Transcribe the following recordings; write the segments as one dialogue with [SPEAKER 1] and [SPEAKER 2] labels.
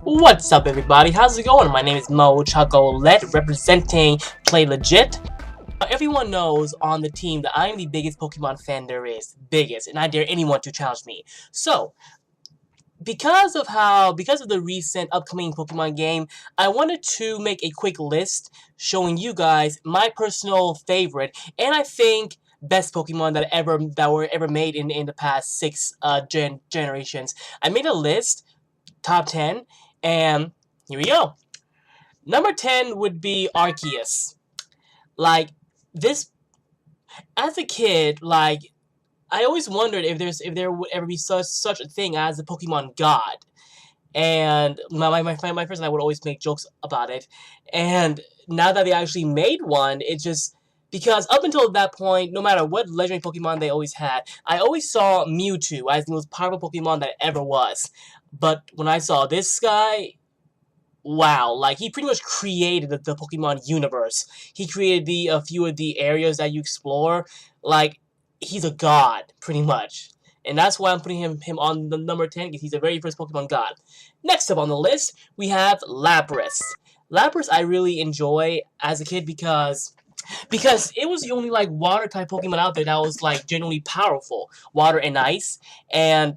[SPEAKER 1] What's up, everybody? How's it going? My name is Mo Chocolate, representing Play Legit. Everyone knows on the team that I am the biggest Pokemon fan there is. Biggest, and I dare anyone to challenge me. So, because of the recent upcoming Pokemon game, I wanted to make a quick list showing you guys my personal favorite, and I think best Pokemon that were ever made in the past six generations. I made a list, top 10, and here we go. Number 10 would be Arceus. Like, this, as a kid, like, I always wondered if there would ever be such a thing as a Pokemon God. And my friends and I would always make jokes about it. And now that they actually made one, it just, because up until that point, no matter what legendary Pokemon they always had, I always saw Mewtwo as the most powerful Pokemon that ever was. But when I saw this guy, wow, like, he pretty much created the Pokemon universe. He created a few of the areas that you explore. Like, he's a god, pretty much. And that's why I'm putting him on the number 10, because he's the very first Pokemon god. Next up on the list, we have Lapras. Lapras I really enjoy as a kid because it was the only, like, water-type Pokemon out there that was, like, genuinely powerful. Water and ice, and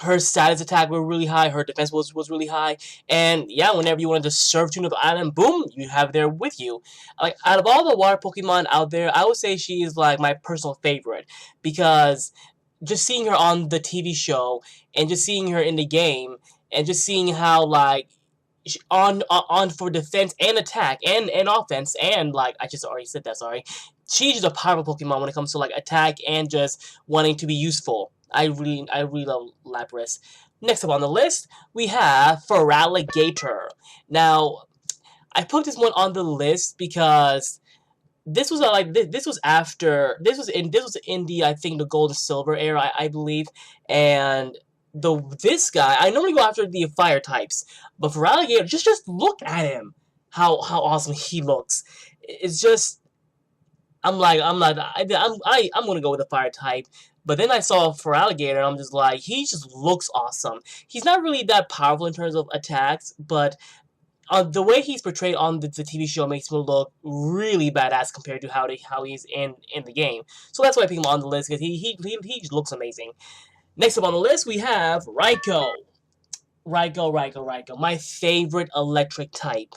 [SPEAKER 1] her status attack were really high, her defense was really high, and yeah, whenever you wanted to surf to another island, boom, you have there with you. Like, out of all the water Pokemon out there, I would say she is, like, my personal favorite, because just seeing her on the TV show, and just seeing her in the game, and just seeing how, like, on for defense and attack, and offense, and, like, I just already said that, sorry. She's just a powerful Pokemon when it comes to, like, attack and just wanting to be useful. I really love Lapras. Next up on the list, we have Feraligatr. Now, I put this one on the list because this was this was after this was in the, I think, the Gold and Silver era, I believe, and this guy, I normally go after the fire types, but Feraligatr, just look at him, how awesome he looks. It's just, I'm gonna go with the fire type. But then I saw Feraligatr, and I'm just like, he just looks awesome. He's not really that powerful in terms of attacks, but the way he's portrayed on the TV show makes him look really badass compared to how he's in the game. So that's why I picked him on the list, because he just looks amazing. Next up on the list, we have Raikou. Raikou, my favorite electric type.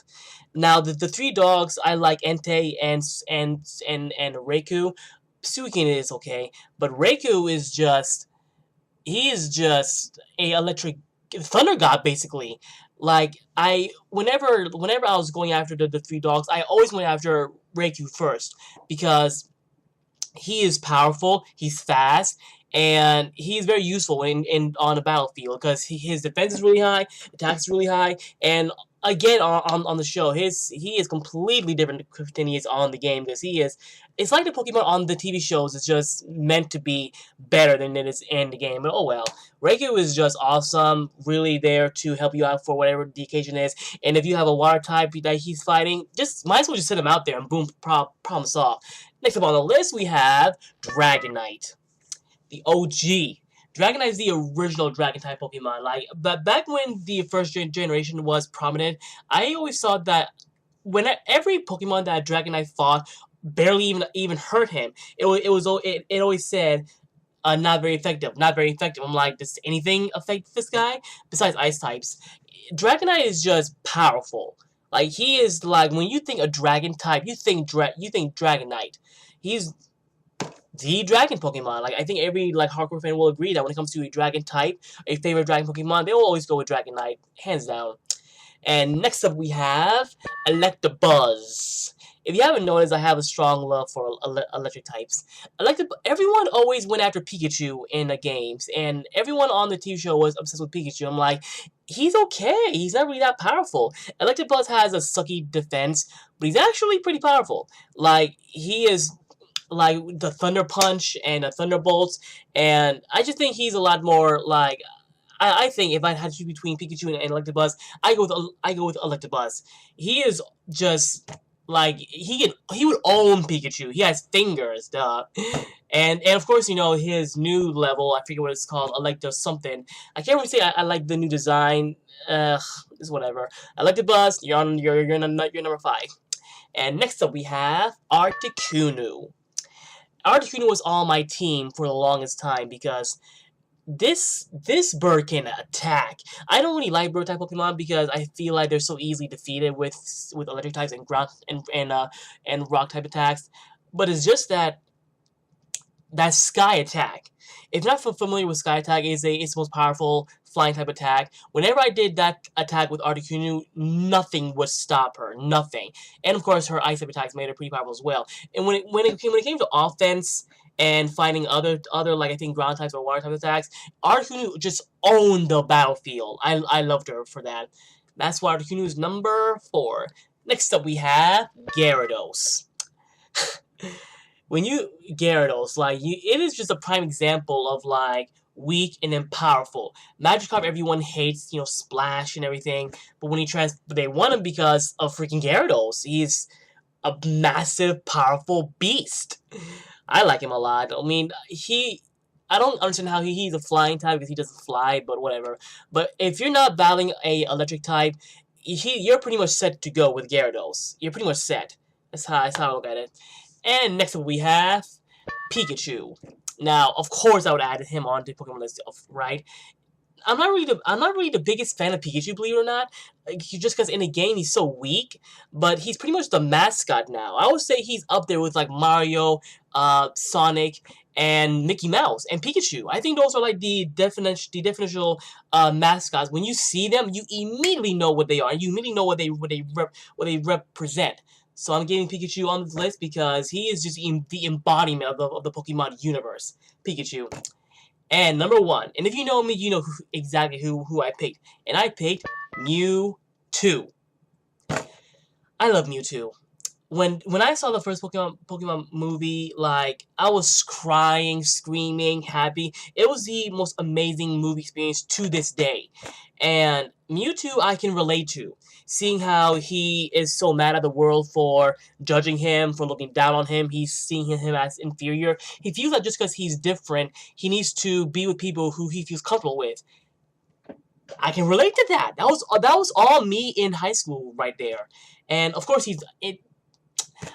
[SPEAKER 1] Now, the three dogs, I like Entei and Raikou. Suikin is okay, but Raikou is just, he is just a electric thunder god, basically. Like, whenever I was going after the three dogs, I always went after Raikou first, because he is powerful, he's fast, and he's very useful on the battlefield, because his defense is really high, attack is really high, and again, on the show, he is completely different than he is on the game, because it's like the Pokemon on the TV shows is just meant to be better than it is in the game, but oh well. Raikou is just awesome, really there to help you out for whatever the occasion is, and if you have a water type that he's fighting, might as well just send him out there and boom, problem solved. Next up on the list, we have Dragonite, the OG. Dragonite is the original Dragon-type Pokemon. Like, but back when the first generation was prominent, I always thought that every Pokemon that Dragonite fought barely even hurt him. It always said, not very effective, not very effective. I'm like, does anything affect this guy besides ice types? Dragonite is just powerful. Like, he is, like, when you think a dragon type, you think Dragonite. He's the dragon Pokemon. Like, I think every, like, hardcore fan will agree that when it comes to a dragon type, a favorite dragon Pokemon, they will always go with Dragonite, hands down. And next up we have Electabuzz. If you haven't noticed, I have a strong love for electric types. Everyone always went after Pikachu in the games, and everyone on the TV show was obsessed with Pikachu. I'm like, he's okay. He's not really that powerful. Electabuzz has a sucky defense, but he's actually pretty powerful. Like, he is, like, the Thunder Punch and the Thunderbolts, and I just think he's a lot more, like, I think if I had to choose between Pikachu and Electabuzz, I go with Electabuzz. He is just, like, he would own Pikachu. He has fingers, duh. And of course, you know, his new level, I forget what it's called, Electo something. I can't really say I like the new design. it's whatever. Elected Buzz, you're number 5. And next up we have Articuno. Articuno was on my team for the longest time because this bird can attack. I don't really like bird type Pokemon because I feel like they're so easily defeated with electric types and ground and rock type attacks. But it's just that Sky Attack. If you're not familiar with Sky Attack, it's the most powerful flying type attack. Whenever I did that attack with Articuno, nothing would stop her. Nothing. And of course, her ice type attacks made her pretty powerful as well. And when it came to offense and fighting other like I think ground types or water type attacks, Articuno just owned the battlefield. I loved her for that. That's why Articuno is number 4. Next up, we have Gyarados. When you Gyarados, like it is just a prime example of like weak and then powerful. Magikarp, everyone hates, Splash and everything, but when they want him because of freaking Gyarados. He's a massive, powerful beast. I like him a lot. I mean, I don't understand how he's a flying type because he doesn't fly, but whatever. But if you're not battling a electric type, you're pretty much set to go with Gyarados. You're pretty much set. That's how I look at it. And next up we have Pikachu. Now, of course, I would add him onto the Pokemon list, right? I'm not really the biggest fan of Pikachu, believe it or not. Just because in the game he's so weak, but he's pretty much the mascot now. I would say he's up there with like Mario, Sonic, and Mickey Mouse and Pikachu. I think those are like the definitional mascots. When you see them, you immediately know what they are. You immediately know what they represent. So I'm giving Pikachu on this list because he is just the embodiment of the Pokemon universe. Pikachu. And number 1. And if you know me, you know exactly who I picked. And I picked Mewtwo. I love Mewtwo. When I saw the first Pokemon movie, like, I was crying, screaming, happy. It was the most amazing movie experience to this day. And Mewtwo I can relate to. Seeing how he is so mad at the world for judging him, for looking down on him, he's seeing him as inferior. He feels like just because he's different, he needs to be with people who he feels comfortable with. I can relate to that. That was all me in high school right there. And of course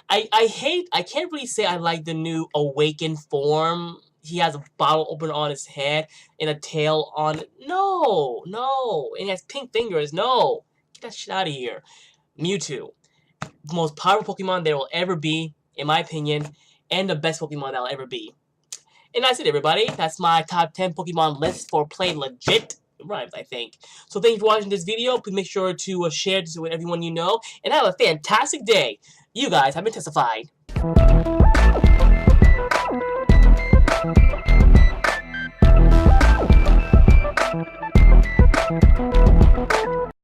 [SPEAKER 1] I can't really say I like the new awakened form. He has a bottle opener on his head and a tail on it. No. And he has pink fingers. No. Get that shit out of here. Mewtwo. The most powerful Pokemon there will ever be, in my opinion, and the best Pokemon that will ever be. And that's it, everybody. That's my top 10 Pokemon list for Play Legit. It rhymes, I think. So thank you for watching this video. Please make sure to share this with everyone you know. And have a fantastic day. You guys have been testified.